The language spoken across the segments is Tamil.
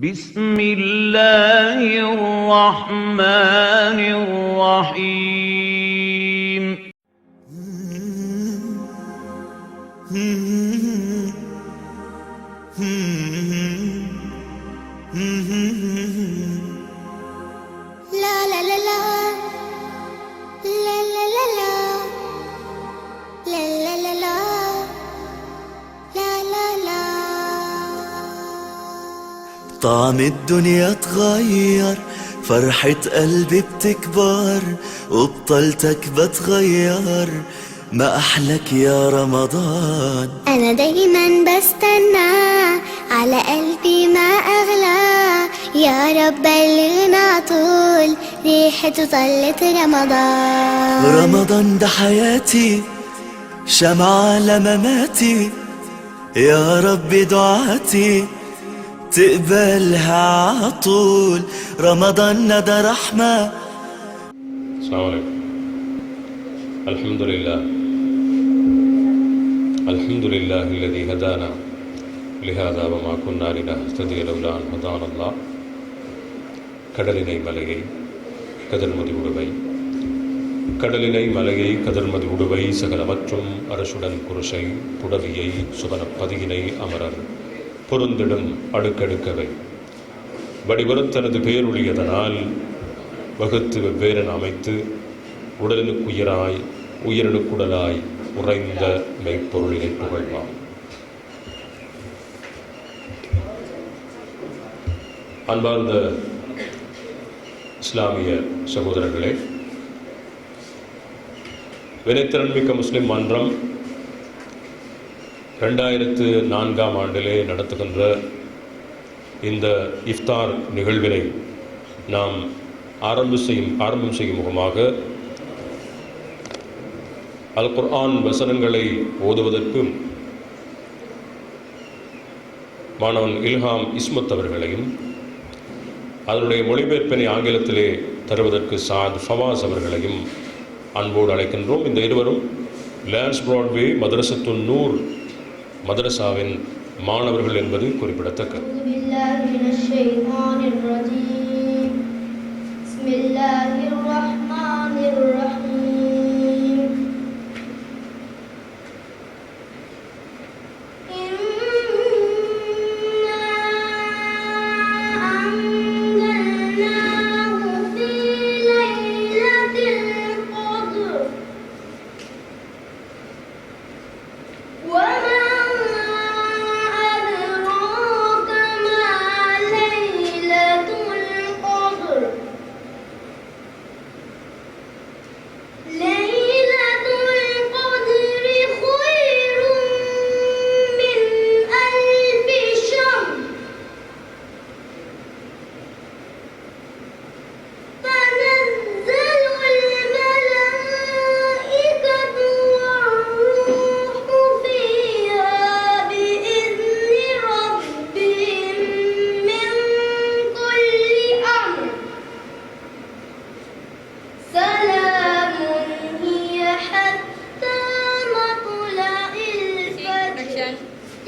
بسم الله الرحمن الرحيم لا لا لا لا لا لا لا لا لا لا لا لا لا لا لا. طعم الدنيا اتغير، فرحة قلبي بتكبر، وبطلتك بتغير، ما أحلك يا رمضان. أنا دايما بستنى، على قلبي ما أغلى، يا رب بلغنا طول ريحته طلت رمضان. رمضان ده حياتي، شمعة لمماتي، يا رب دعاتي تقبلها عطول. رمضان ده رحمة. السلام عليكم. الحمد لله الذي هدانا لهذا وما كنا لنهتدي لولا أن هدانا الله. கடலினை மலையை கதல்மதி உடுவை, கடலினை மலையை கதல்மதி உடுவை, சகலமற்றும் அரசுடன் குருசை புடவியை சுவனப்பதியினை அமரர் பொருந்திடும் அடுக்கடுக்கவை வடிவருத்தனது பேருளியதனால் வகுத்து வெவ்வேறென அமைத்து உடலினுக்குயிராய் உயிரினுக்குடலாய் உறைந்த மெய்ப்பொருளினை புகழ்வாம். அன்பார்ந்த இஸ்லாமிய சகோதரர்களே, வினைத்திறன்மிக்க முஸ்லிம் மன்றம் 2004ஆம் ஆண்டிலே நடத்துகின்ற இந்த இஃப்தார் நிகழ்வினை நாம் ஆரம்பம் செய்யும் முகமாக அல் குர்ஆன் வசனங்களை ஓதுவதற்கும் மாணவன் இல்ஹாம் இஸ்மத் அவர்களையும் அதனுடைய மொழிபெயர்ப்பினை ஆங்கிலத்திலே தருவதற்கு சாத் ஃபவாஸ் அவர்களையும் அன்போடு அழைக்கின்றோம். இந்த இருவரும் லான்ஸ் பிராட்வே மதரசத்துன் நூர் மதரசாவின் மாணவர்கள் என்பது குறிப்பிடத்தக்கது.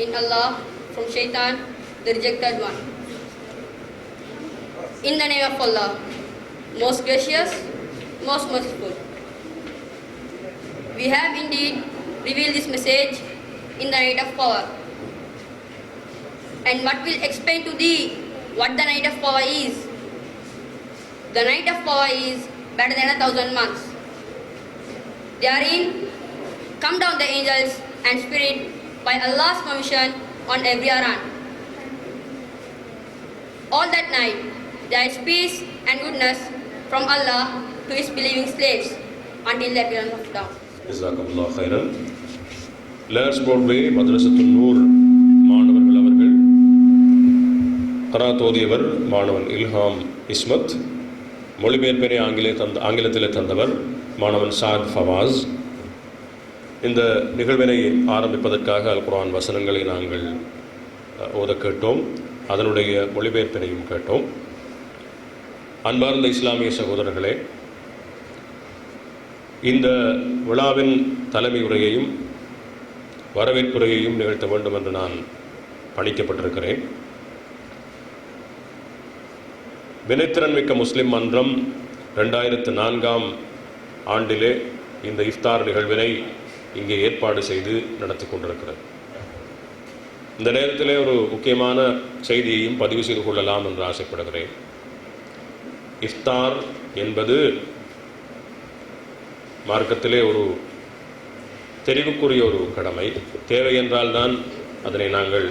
In Allah from Shaitan, the rejected one. In the name of Allah, most gracious, most merciful. We have indeed revealed this message in the night of power. And what will explain to thee what the night of power is? The night of power is better than 1,000 months. Therein come down the angels and spirit by Allah's permission on every Aran. All that night there is peace and goodness from Allah to His believing slaves until the appearance of dawn. ஜஸாக்கல்லாஹு ஹைரன். லான்ஸ் பிராட்வே மதரசத்துன் நூர் மாணவர்கள் அவர்கள் கராத் ஓதியவர் மாணவன் இல்ஹாம் இஸ்மத், மொழிபெயர்ப்பினை ஆங்கிலத்திலே தந்தவர் மாணவன் சாத் ஃபவாஸ். இந்த நிகழ்வினை ஆரம்பிப்பதற்காக அல் குர்ஆன் வசனங்களை நாங்கள் ஓத கேட்டோம், அதனுடைய மொழிபெயர்ப்பினையும் கேட்டோம். அன்பார்ந்த இஸ்லாமிய சகோதரர்களே, இந்த விழாவின் தலைமை உரையையும் வரவேற்புரையையும் நிகழ்த்த வேண்டும் என்று நான் பணிக்கப்பட்டிருக்கிறேன். வினைத்திறன் மிக்க முஸ்லிம் மன்றம் 2004ஆம் ஆண்டிலே இந்த இஃப்தார் நிகழ்வினை இங்கே ஏற்பாடு செய்து நடத்தி கொண்டிருக்கிறது. இந்த நேரத்திலே ஒரு முக்கியமான செய்தியையும் பதிவு செய்து கொள்ளலாம் என்று ஆசைப்படுகிறேன். இஃப்தார் என்பது மார்க்கத்திலே ஒரு தெரிவுக்குரிய ஒரு கடமை. தேவை என்றால் தான் அதனை நாங்கள்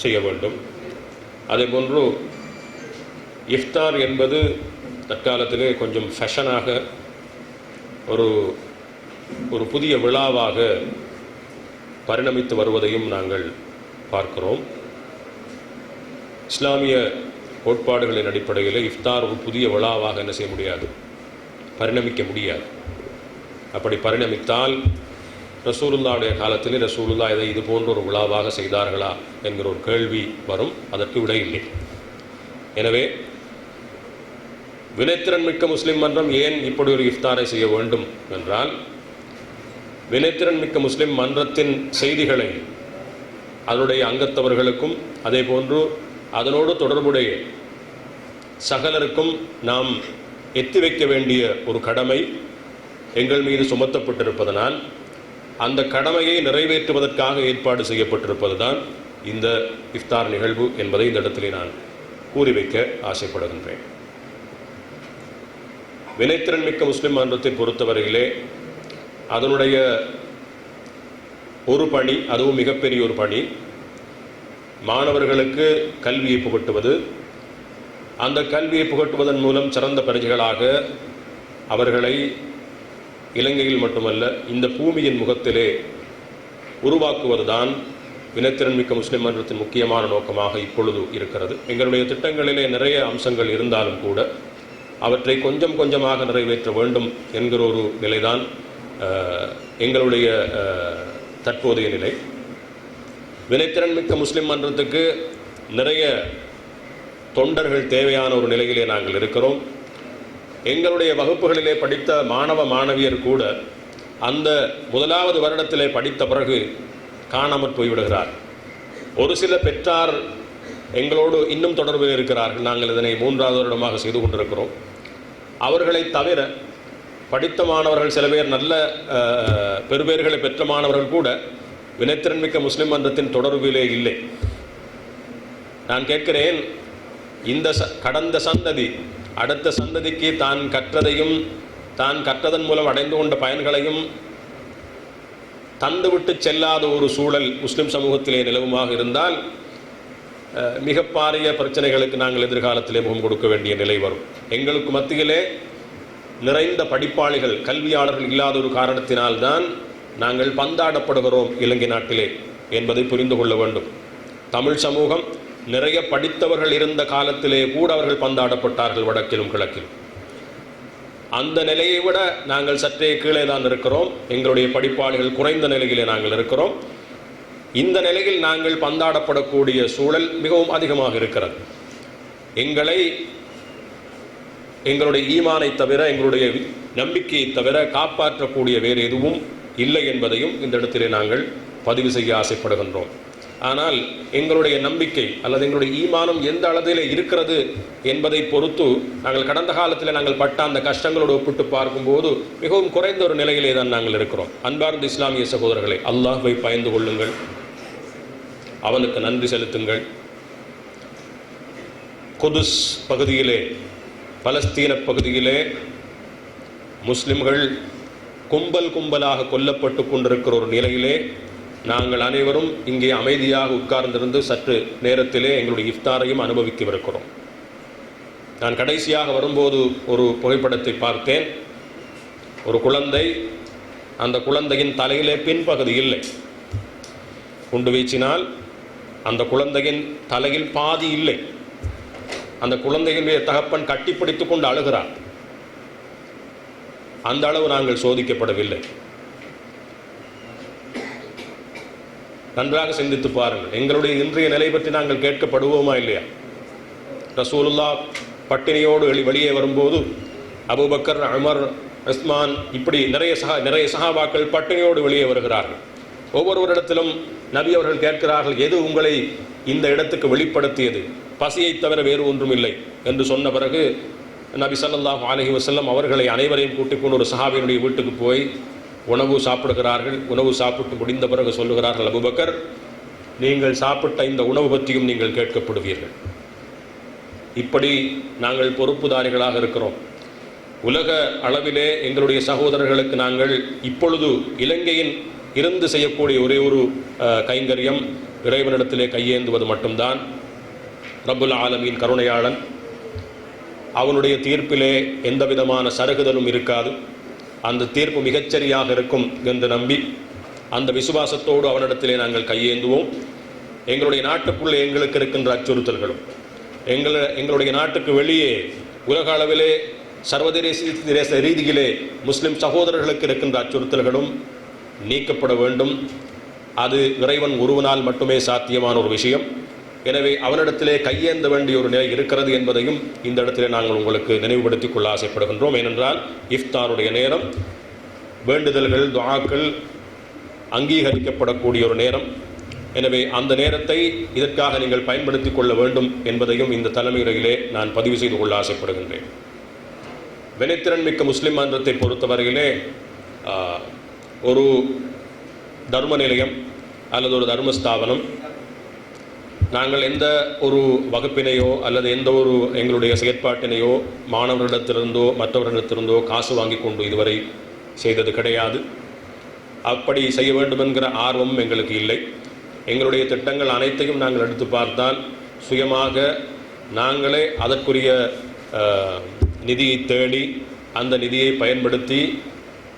செய்ய வேண்டும். அதேபோன்று இஃப்தார் என்பது தற்காலத்திலே கொஞ்சம் ஃபேஷனாக ஒரு புதிய விழாவாக பரிணமித்து வருவதையும் நாங்கள் பார்க்கிறோம். இஸ்லாமிய கோட்பாடுகளின் அடிப்படையில் இஃப்தார் ஒரு புதிய விழாவாக என்ன செய்ய முடியாது, பரிணமிக்க முடியாது. அப்படி பரிணமித்தால் ரசூலுல்லாவுடைய காலத்திலே ரசூலுல்லா இதை இது போன்ற ஒரு விழாவாக செய்தார்களா என்கிற ஒரு கேள்வி வரும். அதற்கு விடை இல்லை. எனவே வினைத்திறன் மிக்க முஸ்லிம் மன்றம் ஏன் இப்படி ஒரு இஃப்தாரை செய்ய வேண்டும் என்றால், வினைத்திறன் மிக்க முஸ்லிம் மன்றத்தின் செய்திகளை அதனுடைய அங்கத்தவர்களுக்கும் அதே போன்று அதனோடு தொடர்புடைய சகலருக்கும் நாம் எத்தி வைக்க வேண்டிய ஒரு கடமை எங்கள் மீது சுமத்தப்பட்டிருப்பதனால் அந்த கடமையை நிறைவேற்றுவதற்காக ஏற்பாடு செய்யப்பட்டிருப்பது தான் இந்த இஃப்தார் நிகழ்வு என்பதை இந்த இடத்திலே நான் கூறி வைக்க ஆசைப்படுகின்றேன். வினைத்திறன் மிக்க முஸ்லிம் மன்றத்தை பொறுத்தவரையிலே அதனுடைய ஒரு பணி, அதுவும் மிகப்பெரிய ஒரு பணி, மாணவர்களுக்கு கல்வியை புகட்டுவது. அந்த கல்வியை புகட்டுவதன் மூலம் சிறந்த பிரஜைகளாக அவர்களை இலங்கையில் மட்டுமல்ல இந்த பூமியின் முகத்திலே உருவாக்குவதுதான் வினைத்திறன் மிக்க முஸ்லிம் மன்றத்தின் முக்கியமான நோக்கமாக இப்பொழுது இருக்கிறது. எங்களுடைய திட்டங்களிலே நிறைய அம்சங்கள் இருந்தாலும் கூட அவற்றை கொஞ்சம் கொஞ்சமாக நிறைவேற்ற வேண்டும் என்கிற ஒரு நிலைதான் எங்களுடைய தற்போதைய நிலை. வினைத்திறன் மிக்க முஸ்லிம் மன்றத்துக்கு நிறைய தொண்டர்கள் தேவையான ஒரு நிலையிலே நாங்கள் இருக்கிறோம். எங்களுடைய வகுப்புகளிலே படித்த மாணவ மாணவியர் கூட அந்த முதலாவது வருடத்திலே படித்த பிறகு காணாமற் போய்விடுகிறார். ஒரு சில பெற்றார் எங்களோடு இன்னும் தொடர்பில் இருக்கிறார்கள். நாங்கள் இதனை 3வது வருடமாக செய்து கொண்டிருக்கிறோம். அவர்களை தவிர படித்த மாணவர்கள் சில பேர், நல்ல பெறுபேறுகளை பெற்ற மாணவர்கள் கூட வினைத்திறன் மிக்க முஸ்லிம் மன்றத்தின் தொடர்பிலே இல்லை. நான் கேட்கிறேன், இந்த கடந்த சந்ததி அடுத்த சந்ததிக்கு தான் கற்றதையும் தான் கற்றதன் மூலம் அடைந்து கொண்ட பயன்களையும் தந்துவிட்டு செல்லாத ஒரு சூழல் முஸ்லிம் சமூகத்திலே நிலவுமாக இருந்தால் மிக பாரிய பிரச்சனைகளுக்கு நாங்கள் எதிர்காலத்திலே முகம் கொடுக்க வேண்டிய நிலை வரும். எங்களுக்கு மத்தியிலே நிறைந்த படிப்பாளிகள், கல்வியாளர்கள் இல்லாத ஒரு காரணத்தினால்தான் நாங்கள் பந்தாடப்படுகிறோம் இலங்கை நாட்டிலே என்பதை புரிந்து கொள்ள வேண்டும். தமிழ் சமூகம் நிறைய படித்தவர்கள் இருந்த காலத்திலே கூட அவர்கள் பந்தாடப்பட்டார்கள் வடக்கிலும் கிழக்கிலும். அந்த நிலையை விட நாங்கள் சற்றே கீழே தான் இருக்கிறோம். எங்களுடைய படிப்பாளிகள் குறைந்த நிலையிலே நாங்கள் இருக்கிறோம். இந்த நிலையில் நாங்கள் பந்தாடப்படக்கூடிய சூழல் மிகவும் அதிகமாக இருக்கிறது. எங்களுடைய ஈமானை தவிர, எங்களுடைய நம்பிக்கையை தவிர காப்பாற்றக்கூடிய வேறு எதுவும் இல்லை என்பதையும் இந்த இடத்திலே நாங்கள் பதிவு செய்ய ஆசைப்படுகின்றோம். ஆனால் எங்களுடைய நம்பிக்கை அல்லது எங்களுடைய ஈமானம் எந்த அளவிலே இருக்கிறது என்பதை பொறுத்து நாங்கள் கடந்த காலத்தில் நாங்கள் பட்ட அந்த கஷ்டங்களோடு ஒப்பிட்டு பார்க்கும்போது மிகவும் குறைந்த ஒரு நிலையிலே தான் நாங்கள் இருக்கிறோம். அன்பார்ந்த இஸ்லாமிய சகோதரர்களை, அல்லாஹ்வை பயந்து கொள்ளுங்கள், அவனுக்கு நன்றி செலுத்துங்கள். குதுஸ் பகுதியிலே, பலஸ்தீன பகுதியிலே முஸ்லிம்கள் கும்பலாக கொல்லப்பட்டு கொண்டிருக்கிற ஒரு நிலையிலே நாங்கள் அனைவரும் இங்கே அமைதியாக உட்கார்ந்திருந்து சற்று நேரத்திலே எங்களுடைய இஃப்தாரையும் அனுபவிக்கவிருக்கிறோம். நான் கடைசியாக வரும்போது ஒரு புகைப்படத்தை பார்த்தேன். ஒரு குழந்தை, அந்த குழந்தையின் தலையிலே பின்பகுதி இல்லை. குண்டு வீச்சினால் அந்த குழந்தையின் தலையில் பாதி இல்லை. அந்த குழந்தையினுடைய தகப்பன் கட்டிப்பிடித்து கொண்டு அழுகிறார். அந்த அளவு நாங்கள் சோதிக்கப்படவில்லை. நன்றாக சிந்தித்து பாருங்கள். எங்களுடைய இன்றைய நிலை பற்றி நாங்கள் கேட்கப்படுவோமா இல்லையா? ரசூலுல்லாஹ் பட்டினியோடு வெளியே வரும்போது அபூபக்கர், உமர், உஸ்மான் இப்படி நிறைய சஹாபாக்கள் பட்டினியோடு வெளியே வருகிறார்கள். ஒவ்வொருவரிடத்திலும் நபி அவர்கள் கேட்கிறார்கள், எது உங்களை இந்த இடத்துக்கு வெளிப்படுத்தியது? பசியை தவிர வேறு ஒன்றும் இல்லை என்று சொன்ன பிறகு நபி ஸல்லல்லாஹு அலைஹி வஸல்லம் அவர்களை அனைவரையும் கூட்டிக் கொண்டு ஒரு சஹாபியினுடைய வீட்டுக்கு போய் உணவு சாப்பிடுகிறார்கள். உணவு சாப்பிட்டு முடிந்த பிறகு சொல்லுகிறார்கள், அபூபக்கர், நீங்கள் சாப்பிட்ட இந்த உணவு பற்றியும் நீங்கள் கேட்கப்படுவீர்கள். இப்படி நாங்கள் பொறுப்புதாரிகளாக இருக்கிறோம். உலக அளவிலே எங்களுடைய சகோதரர்களுக்கு நாங்கள் இப்பொழுது இலங்கையின் இருந்து செய்யக்கூடிய ஒரே ஒரு கைங்கரியம் இறைவனிடத்திலே கையேந்துவது மட்டும்தான். ரப்புல் ஆலமீன் கருணையாளன், அவனுடைய தீர்ப்பிலே எந்த விதமான சருகுதலும் இருக்காது. அந்த தீர்ப்பு மிகச்சரியாக இருக்கும் என்று நம்பி அந்த விசுவாசத்தோடு அவனிடத்திலே நாங்கள் கையேந்துவோம். எங்களுடைய நாட்டுக்குள்ளே எங்களுக்கு இருக்கின்ற அச்சுறுத்தல்களும் எங்களுடைய நாட்டுக்கு வெளியே உலக அளவிலே சர்வதேச ரீதியிலே முஸ்லிம் சகோதரர்களுக்கு இருக்கின்ற அச்சுறுத்தல்களும் நீக்கப்பட வேண்டும். அது இறைவன் ஒருவனால் மட்டுமே சாத்தியமான ஒரு விஷயம். எனவே அவனிடத்திலே கையேந்த வேண்டிய ஒரு நிலை இருக்கிறது என்பதையும் இந்த இடத்திலே நாங்கள் உங்களுக்கு நினைவுபடுத்திக் கொள்ள ஆசைப்படுகின்றோம். ஏனென்றால் இஃப்தாருடைய நேரம், வேண்டுதல்கள் துஆக்கள் அங்கீகரிக்கப்படக்கூடிய ஒரு நேரம். எனவே அந்த நேரத்தை இதற்காக நீங்கள் பயன்படுத்திக் கொள்ள வேண்டும் என்பதையும் இந்த தலைமையுரையிலே நான் பதிவு செய்து கொள்ள ஆசைப்படுகின்றேன். வினைத்திறன் மிக்க முஸ்லிம் மன்றத்தை பொறுத்தவரையிலே ஒரு தர்ம நிலையம் அல்லது ஒரு தர்மஸ்தாபனம், நாங்கள் எந்த ஒரு வகுப்பினையோ அல்லது எந்த ஒரு எங்களுடைய செயற்பாட்டினையோ மாணவர்களிடத்திலிருந்தோ மற்றவர்களிடத்திலிருந்தோ காசு வாங்கி கொண்டு இதுவரை செய்தது கிடையாது. அப்படி செய்ய வேண்டும் என்கிற ஆர்வமும் எங்களுக்கு இல்லை. எங்களுடைய திட்டங்கள் அனைத்தையும் நாங்கள் எடுத்து பார்த்தால் சுயமாக நாங்களே அதற்குரிய நிதியை தேடி அந்த நிதியை பயன்படுத்தி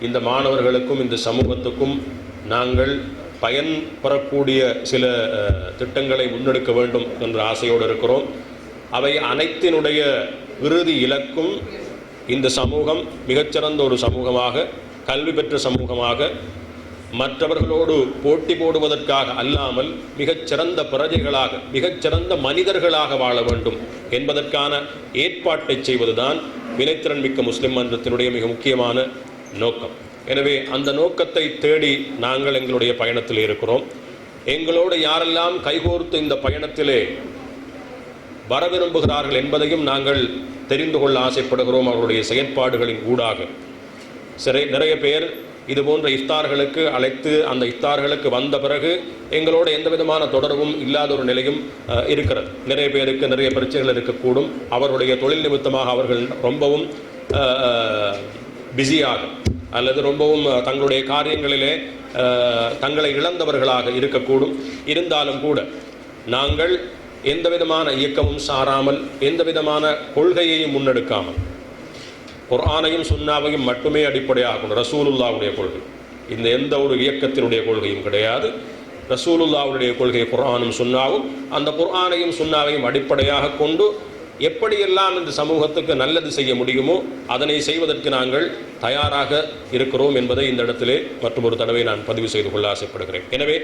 இந்த மாணவர்களுக்கும் இந்த சமூகத்துக்கும் நாங்கள் பயன் பெறக்கூடிய சில திட்டங்களை முன்னெடுக்க வேண்டும் என்ற ஆசையோடு இருக்கிறோம். அவை அனைத்தினுடைய இறுதி இலக்கும் இந்த சமூகம் மிகச்சிறந்த ஒரு சமூகமாக, கல்வி பெற்ற சமூகமாக, மற்றவர்களோடு போட்டி போடுவதற்காக அல்லாமல் மிகச்சிறந்த பிரஜைகளாக, மிகச்சிறந்த மனிதர்களாக வாழ வேண்டும் என்பதற்கான ஏற்பாட்டை செய்வதுதான் வினைத்திறன் மிக்க முஸ்லிம் மன்றத்தினுடைய மிக முக்கியமான நோக்கம். எனவே அந்த நோக்கத்தை தேடி நாங்கள் எங்களுடைய பயணத்தில் இருக்கிறோம். எங்களோடு யாரெல்லாம் கைகோர்த்து இந்த பயணத்திலே வர விரும்புகிறார்கள் என்பதையும் நாங்கள் தெரிந்து கொள்ள ஆசைப்படுகிறோம். அவர்களுடைய செயற்பாடுகளின் ஊடாக நிறைய பேர் இது போன்ற இஃப்தார்களுக்கு அழைத்து அந்த இஃப்தார்களுக்கு வந்த பிறகு எங்களோட எந்த விதமான தொடர்பும் இல்லாத ஒரு நிலையும் இருக்கிறது. நிறைய பேருக்கு நிறைய பிரச்சனைகள் இருக்கக்கூடும். அவர்களுடைய தொழில் நிமித்தமாக அவர்கள் ரொம்பவும் பிஸியாக அல்லது ரொம்பவும் தங்களுடைய காரியங்களிலே தங்களை இழந்தவர்களாக இருக்கக்கூடும். இருந்தாலும் கூட நாங்கள் எந்த விதமான இயக்கமும் சாராமல், எந்த விதமான கொள்கையையும் முன்னெடுக்காமல், குர்ஆனையும் சுன்னாவையும் மட்டுமே அடிப்படையாகும் ரசூலுல்லாவுடைய கொள்கை, இந்த எந்த ஒரு இயக்கத்தினுடைய கொள்கையும் கிடையாது. ரசூலுல்லாவுடைய கொள்கை குர்ஆனும் சுன்னாவும், அந்த குர்ஆனையும் சுன்னாவையும் அடிப்படையாக கொண்டு எப்படியெல்லாம் இந்த சமூகத்துக்கு நல்லது செய்ய முடியுமோ அதனை செய்வதற்கு நாங்கள் தயாராக இருக்கிறோம் என்பதை இந்த இடத்திலே மற்றும் ஒரு தடவை நான் பதிவு செய்து கொள்ள ஆசைப்படுகிறேன். எனவே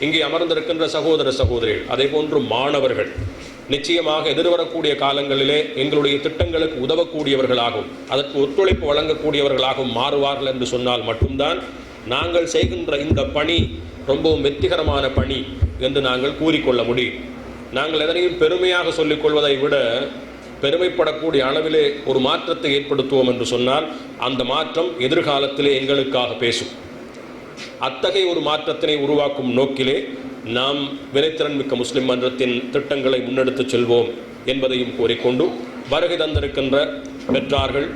இங்கே அமர்ந்திருக்கின்ற சகோதர சகோதரிகள், அதே போன்று மாணவர்கள் நிச்சயமாக எதிர்வரக்கூடிய காலங்களிலே எங்களுடைய திட்டங்களுக்கு உதவக்கூடியவர்களாகவும் அதற்கு ஒத்துழைப்பு வழங்கக்கூடியவர்களாகவும் மாறுவார்கள் என்று சொன்னால் மட்டும்தான் நாங்கள் செய்கின்ற இந்த பணி ரொம்பவும் வெற்றிகரமான பணி என்று நாங்கள் கூறிக்கொள்ள முடியும். நாங்கள் எதனையும் பெருமையாக சொல்லிக் கொள்வதை விட பெருமைப்படக்கூடிய அளவிலே ஒரு மாற்றத்தை ஏற்படுத்துவோம் என்று சொன்னால் அந்த மாற்றம் எதிர்காலத்திலே எங்களுக்காக பேசும். அத்தகைய ஒரு மாற்றத்தினை உருவாக்கும் நோக்கிலே நாம் வினைத்திறன் மிக்க முஸ்லிம் மன்றத்தின் திட்டங்களை முன்னெடுத்து செல்வோம் என்பதையும் கூறிக்கொண்டு, வருகை தந்திருக்கின்ற பெற்றார்கள்,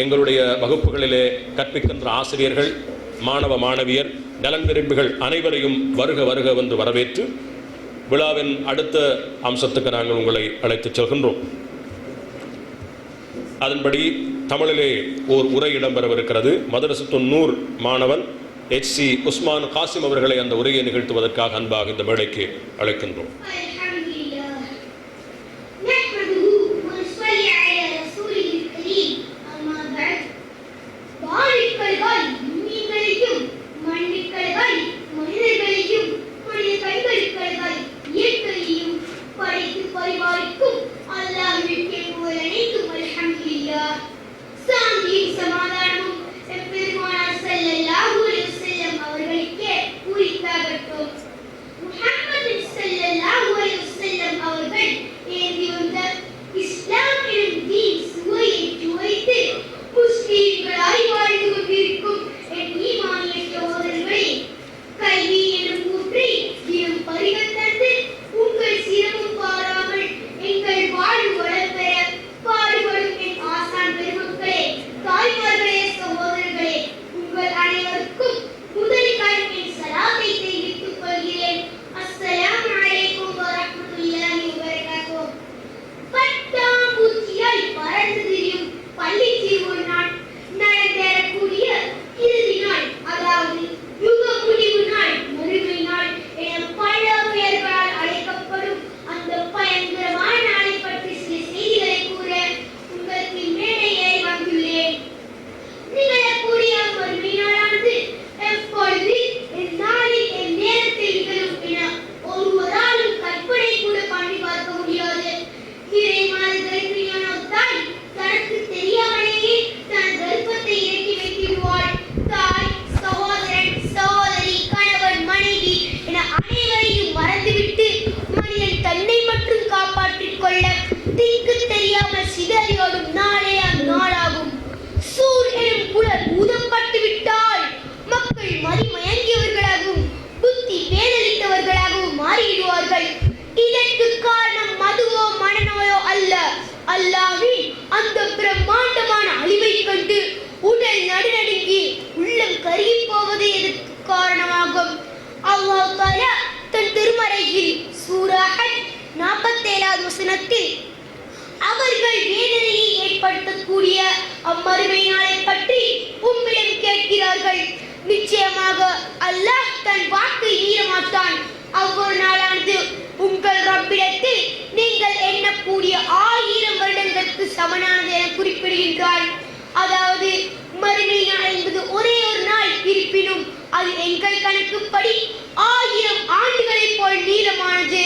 எங்களுடைய வகுப்புகளிலே கற்பிக்கின்ற ஆசிரியர்கள், மாணவ மாணவியர், நலன் விரும்பிகள் அனைவரையும் வருக வருக என்று வரவேற்று விழாவின் அடுத்த அம்சத்துக்கு நாங்கள் உங்களை அழைத்துச் செல்கின்றோம். அதன்படி தமிழிலே ஓர் உரை இடம்பெறவிருக்கிறது. மதரசத்துன் நூர் மாணவன் HC உஸ்மான் காசிம் அவர்களை அந்த உரையை நிகழ்த்துவதற்காக அன்பாக இந்த மேடைக்கு அழைக்கின்றோம். முஹம்மது ஸல்லல்லாஹு அலைஹி வஸல்லம் அவர்கள் திக்கு தெரியாமல் சிதறியோடும் நாளே அந்நாளாகும். சூர் எனும் குழல் ஊதப்பட்டு விட்டால் மக்கள் மதிமயங்கியவர்களாகவும் புத்தி பேதலித்தவர்களாகவும் மாறிவிடுவார்கள். இதற்கு காரணம் மதுவோ மனநோயோ அல்ல, அல்லாஹ்வின் அந்த பிரம்மாண்டமான அழிவை கண்டு உடல் நடுநடுங்கி உள்ளம் கருகி போவது இதற்கு காரணமாகும். அல்லாஹ் தஆலா தன் திருமறையில் சூரா ஹஜ் 47வது வசனத்தில் அவர்கள் வேதனையை ஏற்படுத்தக்கூடிய அம்மறுமை நாளை பற்றி உம்மிடம் கேட்கிறார்கள். நிச்சயமாக அல்லாஹ் தன் வாக்கை மீற மாட்டான். அவ்வொரு நாளானது உங்கள் ரப்பிடத்தில் நீங்கள் எண்ணக்கூடிய 1000 வருடங்களுக்கு சமனானது என குறிப்பிடுகின்றான். அதாவது மறுமை நாள் என்பது ஒரே ஒரு நாள் இருப்பினும் அது எங்கள் கணக்குப்படி 1000 ஆண்டுகளைப் போல் நீளமானது.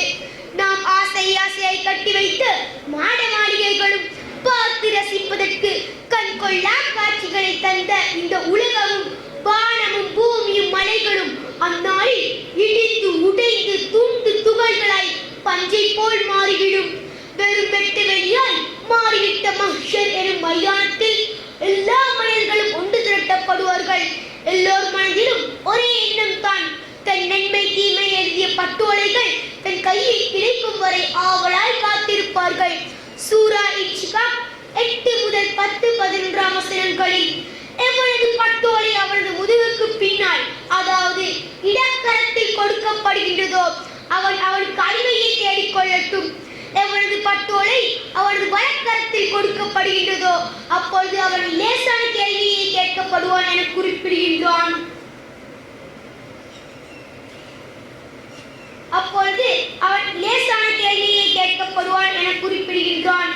நாம் ஆசையை கட்டி வைத்து மாட மாளிகைகளும் பார்த்து ரசிப்பதற்கு கண்கொள்ளா காட்சிகளை தந்த இந்த உலகமும் வானமும் பூமியும் மலைகளும் அந்நாளில் இடிந்து உடைந்து துண்டு துகள்களாய் பஞ்சை போல் மாறிவிடும். வெறும் வெட்டு வெளியால் மாறிவிட்ட மஹ்ஷர் எனும் மைதானத்தில் எல்லா மனிதர்களும் ஒன்று திரட்டப்படுவார்கள். எல்லோர் மனதிலும் ஒரே எண்ணம் தான். தன் நன்மை தீமை எழுதிய பட்டோலைகள் தன் கையில் கிடைக்கும் வரை ஆவலாய் காத்திருப்பார்கள். சூரா இன்ஷிகாக் 8 முதல் 10, 11 வசனங்களில் எவனது பட்டோலை அவனது முதுகுக்கு பின்னால், அதாவது இடக்கரத்தில் கொடுக்கப்படுகின்றதோ அவன் அவனுக்கு அடிமையை தேடிக்கொள்ளட்டும். எவனது பட்டோலை அவனது வலக்கரத்தில் கொடுக்கப்படுகின்றதோ அப்பொழுது அவன் லேசான கேள்வியை கேட்கப்படுவான் என குறிப்பிடுகின்றான்.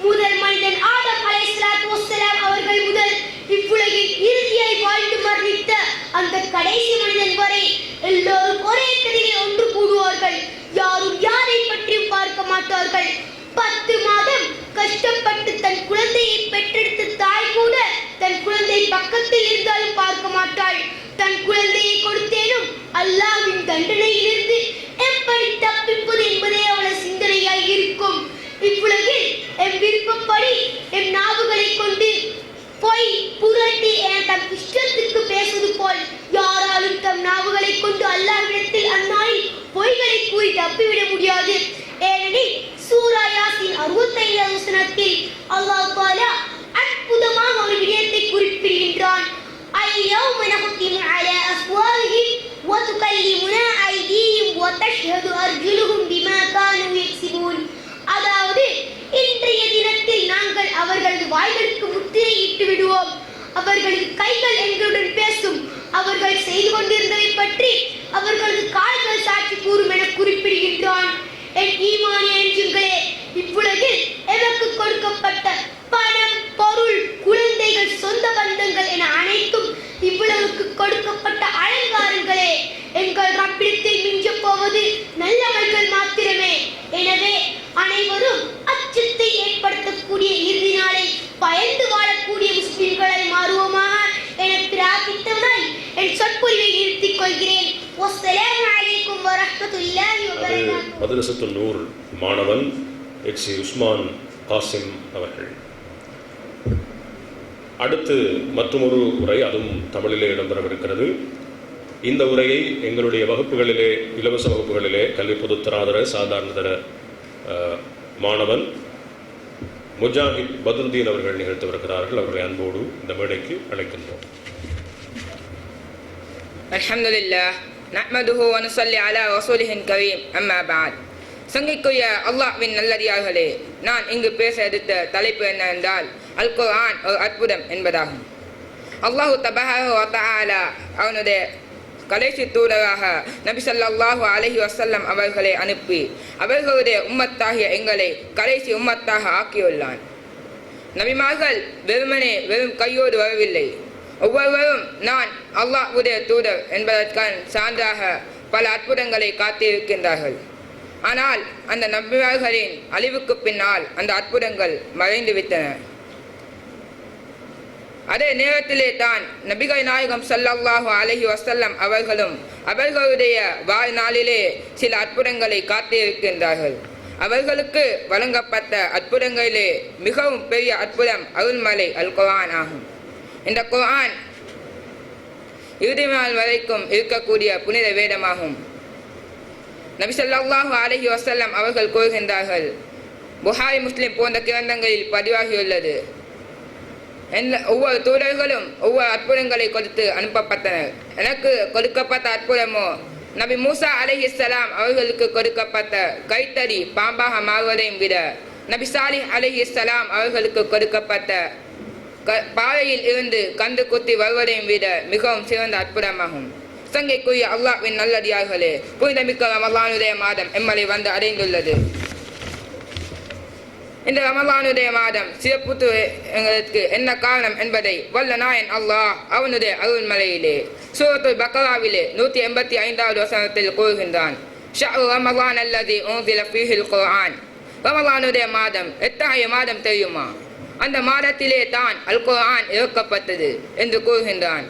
முதல் மனிதன் ஆதம் அலைஹிஸ்ஸலாத்து வஸ்ஸலாம் அவர்கள் முதல் இவ்வுலகில் இறுதியாய் வாழ்ந்து மரணித்த அந்த கடைசி மனிதன் வரை எல்லோரும் ஒரே கதிரில் ஒன்று கூடுவார்கள். யாரும் யாரை பற்றியும் பார்க்க மாட்டார்கள். 10 மாதம் கஷ்டப்பட்டு தன் குழந்தையை பெற்றெடுத்த தாய் கூட தன் குழந்தை பக்கத்தில் இருந்தாலும் பார்க்க மாட்டாள். தன் குழந்தையை கொடுத்தேனும் அல்லாஹ்வின் தண்டனையிலிருந்து எப்படி தப்பிப்பது என்பதே அவளது சிந்தனையாய் இருக்கும். இவ்வுலகில் எம் விருப்பப்படி எம் நாவுகளை கொண்டு பொய் புரட்டி என தம் இஷ்டத்துக்கு பேசுவது போல் யாராலும் தம் நாவுகளை கொண்டு அல்லாஹ்விடத்தில் அந்நாளில் பொய்களை கூறி தப்பிவிட முடியாது. ஏனெனில் சூரா யாசின் 65வது வசனத்தில் அல்லாஹ் தஆலா அற்புதமாக ஒரு விடயத்தை குறிப்பிடுகின்றான். اليوم نختم على أفواههم وتكلمنا أيديهم وتشهد أرجلهم بما كانوا يكسبون. அதாவது இன்றைய தினத்தில் நாங்கள் அவர்களது வாய்களுக்கு முத்திரையிட்டு விடுவோம், அவர்களது கைகள் எங்களுடன் பேசும், அவர்கள் செய்து கொண்டிருந்ததை பற்றி அவர்களது கால்கள் சாட்சி கூறும் என குறிப்பிடுகின்றான். என் ஈமானிய நெஞ்சங்களே, இவ்வுலகில் எமக்கு கொடுக்கப்பட்ட பணம், பொருள், குழந்தைகள், சொந்த பந்தங்கள் என அனைத்தும் இவ்வுலகுக்கு கொடுக்கப்பட்ட அலங்காரங்களே. எங்கள் ரப்பிடத்தில் மிஞ்சப் போவது நல்லவர்கள் மாத்திரமே. எனவே அனைவரும் அச்சத்தை ஏற்படுத்தக்கூடிய இறுதி நாளை பயந்து வாழக்கூடிய முஸ்லிம்களை மாறுவோமாக என பிரார்த்தித்தவனாய் என் சொற்பொழிவை நிறுத்திக் கொள்கிறேன். வஸ்ஸலாமு அலைக்கும் வரஹ்மத்துல்லாஹி வபரகாத்துஹு. மதரசத்துல் நூர் மாணவன் எக்ஸி உஸ்மான் காசிம் அவர்கள். அடுத்து மற்றொரு உரை, அதுவும் தமிழிலே இடம்பெறவிருக்கிறது. இந்த உரையை எங்களுடைய வகுப்புகளிலே, இலவச வகுப்புகளிலே கல்வி பொதுத்தராதர சாதாரணதர மாணவன் முஜாஹித் பத்ருதீன் அவர்கள் நிகழ்த்தவிருக்கிறார்கள். அவர்களை அன்போடு இந்த மேடைக்கு அழைக்கின்றோம். அல்ஹம்துலில்லாஹ் நஹ்மதுஹு வ நுஸல்லி அலா ரசூலிஹில் கரீம். அம்மா பஅத். சங்கைக்குரிய அல்லாஹ்வின் நல்லடியார்களே, நான் இங்கு பேச எடுத்த தலைப்பு என்னவென்றால் அல் குர்ஆன் ஒரு அற்புதம் என்பதாகும். அல்லாஹு தபாரக வ தஆலா அவனுடைய கடைசி தூதராக நபி ஸல்லல்லாஹு அலைஹி வஸல்லம் அவர்களை அனுப்பி அவர்களுடைய உம்மத்தாகிய எங்களை கடைசி உம்மத்தாக ஆக்கியுள்ளான். நபிமார்கள் வெறும் கையோடு வரவில்லை. ஒவ்வொருவரும் நான் அல்லாஹ்வுடைய தூதர் என்பதற்கான சான்றாக பல அற்புதங்களை காத்திருக்கின்றார்கள். ஆனால் அந்த நபிமார்களின் அழிவுக்கு பின்னால் அந்த அற்புதங்கள் மறைந்துவிட்டன. அதே நேரத்திலே தான் நபிகள் நாயகம் ஸல்லல்லாஹு அலைஹி வஸல்லம் அவர்களும் அவர்களுடைய வாழ்நாளிலே சில அற்புதங்களை காத்திருக்கின்றார்கள். அவர்களுக்கு வழங்கப்பட்ட அற்புதங்களிலே மிகவும் பெரிய அற்புதம் அருள்மலை அல் குர்ஆன் ஆகும். இந்த குர்ஆன் இறுதி நாள் வரைக்கும் இருக்கக்கூடிய புனித வேதமாகும். நபி ஸல்லல்லாஹு அலைஹி வஸல்லம் அவர்கள் கூறுகின்றார்கள், புகாரி முஸ்லிம் போன்ற கிரந்தங்களில் பதிவாகியுள்ளது, ஒவ்வொரு தூதர்களும் ஒவ்வொரு அற்புதங்களை கொடுத்து அனுப்பப்பட்டனர். எனக்கு கொடுக்கப்பட்ட அற்புதமோ நபி மூசா அலைஹிஸ்ஸலாம் அவர்களுக்கு கொடுக்கப்பட்ட கைத்தறி பாம்பாக மாறுவதையும் விட நபி சாலிஹ் அலைஹிஸ்ஸலாம் அவர்களுக்கு கொடுக்கப்பட்ட பாறையில் இருந்து கந்து குத்தி வருவதையும் விட மிகவும் சிறந்த அற்புதமாகும். சங்கைக்குரிய அல்லாஹ்வின் நல்லடியார்களே, புனிதமிக்க ரமலானுடைய மாதம் எம்மலை வந்து அடைந்துள்ளது. இந்த ரமலானுடைய மாதம் சிறப்புத்து எங்களுக்கு என்ன காரணம் என்பதை வல்ல நாயன் அல்லாஹ் அவனுடைய அருள்மலையிலே சூரத்துல் பக்ராவிலே 185வது வசனத்தில் கூறுகின்றான், ஷஹ்ரு ரமலான் அல்லதி உன்ஸில ஃபீஹில் குர்ஆன். ரமலானுடைய மாதம் எத்தகைய மாதம் தெரியுமா? அந்த மாதத்திலே தான் அல் குர்ஆன் இறக்கப்பட்டது என்று கூறுகின்றான்.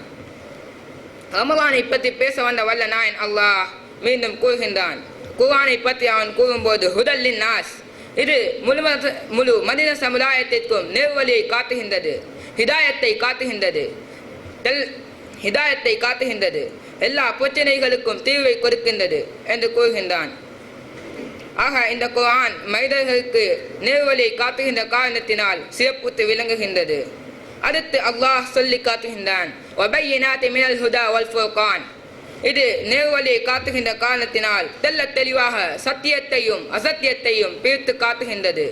ரமலானை பற்றி பேச வந்த வல்ல நாயன் அல்லாஹ் மீண்டும் கூறுகின்றான், குர்ஆனை பற்றி அவன் கூறும்போது ஹுதல்லின் நாஸ், இது முழு மனித சமுதாயத்திற்கும் நேர்வழியை காட்டுகின்றது, ஹிதாயத்தை காட்டுகின்றது, எல்லா பிரச்சனைகளுக்கும் தீர்வை கொடுக்கின்றது என்று கூறுகின்றான். ஆக இந்த குர்ஆன் மனிதர்களுக்கு நேர்வழியை காட்டுகின்ற காரணத்தினால் சிறப்புத்து விளங்குகின்றது. அடுத்து அல்லாஹ் சொல்லி காட்டுகின்றான், வபையினாத்தி மினல் ஹுதா வல் ஃபுர்கான். இது நேர்வழியை காட்டுகின்ற காரணத்தினால் தெல்ல தெளிவாக சத்தியத்தையும் அசத்தியத்தையும் பிரித்து காட்டுகின்றது.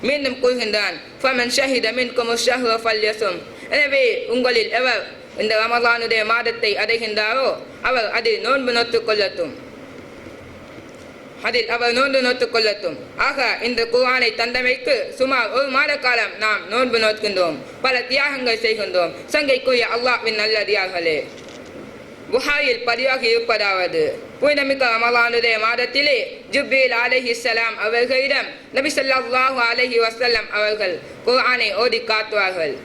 மீண்டும் கூறுகின்றான், ஃபமன் ஷஹித மின்கும் ஷஹ்ர ஃபல்யஸும். எனவே உங்களில் எவர் இந்த ரமலானுடைய மாதத்தை அடைகின்றாரோ அவர் அதில் நோன்பு நோற்றுக் கொள்ளட்டும். ஆக இந்த குர்ஆனை தந்தமைக்கு சுமார் 1 மாத காலம் நாம் நோன்பு நோக்கின்றோம், பல தியாகங்கள் செய்கின்றோம். சங்கைக்குரிய அல்லாஹ்வின் நல்லடியார்களே, புகாரில் பதிவாகி இருப்பதாவது, புனிதமிக்க ரமலானுடைய மாதத்திலே ஜிப்ரீல் அலைஹிஸ்ஸலாம் அவர்களிடம் நபி ஸல்லல்லாஹு அலைஹி வஸல்லம் அவர்கள் குர்ஆனை ஓதி காட்டுவார்கள்.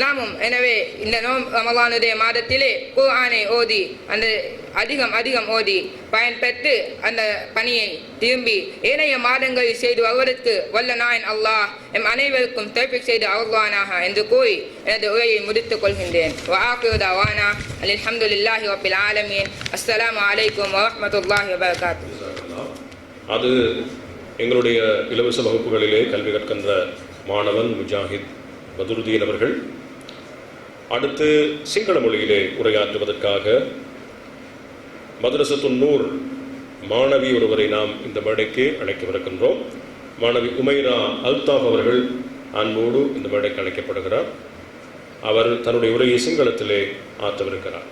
நாமும் எனவே இந்த ரமலானுடைய மாதத்திலே குர்ஆனை ஓதி அந்த அதிகம் ஓதி பயன்பெற்று அந்த பணியை திரும்பி ஏனைய மாதங்களில் செய்து வருவதற்கு வல்ல நாயன் அல்லாஹ் எம் அனைவருக்கும் தௌஃபீக் செய்து அருள்வானாக என்று கூறி எனது உரையை முடித்துக் கொள்கின்றேன். வஆகிரு தஅவானா அல்ஹம்துலில்லாஹி ரப்பில் ஆலமீன். அஸ்ஸலாமு அலைக்கும் வரஹ்மத்துல்லாஹி வபரகாத்துஹு. அது எங்களுடைய இலவச வகுப்புகளிலே கல்வி கற்கின்ற மாணவன் முஜாஹித் பதுருதீன் அவர்கள். அடுத்து சிங்கள மொழியிலே உரையாற்றுவதற்காக மதரசத்துன் நூர் மாணவி ஒருவரை நாம் இந்த மேடைக்கு அழைக்கவிருக்கின்றோம். மாணவி உமைரா அல்தாஃப் அவர்கள் அன்போடு இந்த மேடைக்கு அழைக்கப்படுகிறார். அவர் தன்னுடைய உரையை சிங்களத்திலே ஆற்றவிருக்கிறார்.